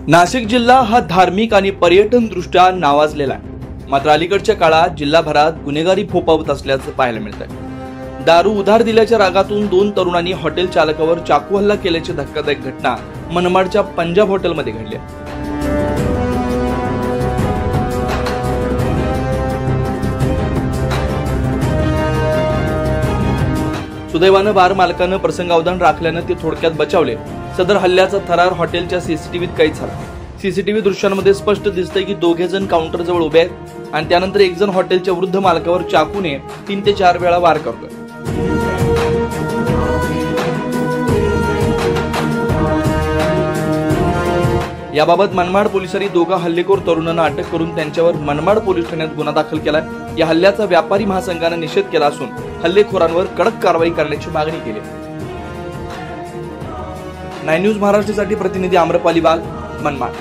नाशिक जिल्हा हा धार्मिक आणि पर्यटन दृष्ट्या नावाजलेला आहे. मात्र अलीकडच्या काळात जिल्हाभरात गुन्हेगारी फोफावत असल्याचं पाहायला मिळतंय. दारू उधार दिल्याच्या रागातून 2 तरुणांनी हॉटेल चालकावर चाकू हल्ला केल्याची धक्कादायक घटना मनमाडच्या पंजाब हॉटेलमध्ये घडली आहे. सुदैवानं बार मालकानं प्रसंगावधान राखल्यानं ते थोडक्यात बचावले. सदर हल्ल्याचा थरार हॉटेलच्या सीसीटीव्हीत कैद झाला. सीसीटीव्ही दृश्यांमध्ये स्पष्ट दिसतंय की दोघे जण काउंटर जवळ उभे आहेत आणि त्यानंतर एक जण हॉटेलच्या वृद्ध मालकावर चाकूने 3 ते 4 वेळा वार करतोय. याबाबत मनमाड पोलिसांनी दोघा हल्लेखोर तरुणांना अटक करून त्यांच्यावर मनमाड पोलीस ठाण्यात गुन्हा दाखल केलाय. या हल्ल्याचा व्यापारी महासंघाने निषेध केला असून हल्लेखोरांवर कडक कारवाई करण्याची मागणी केली. 9 न्यूज महाराष्ट्रासाठी प्रतिनिधी आम्रपाली बाग, मनमाड.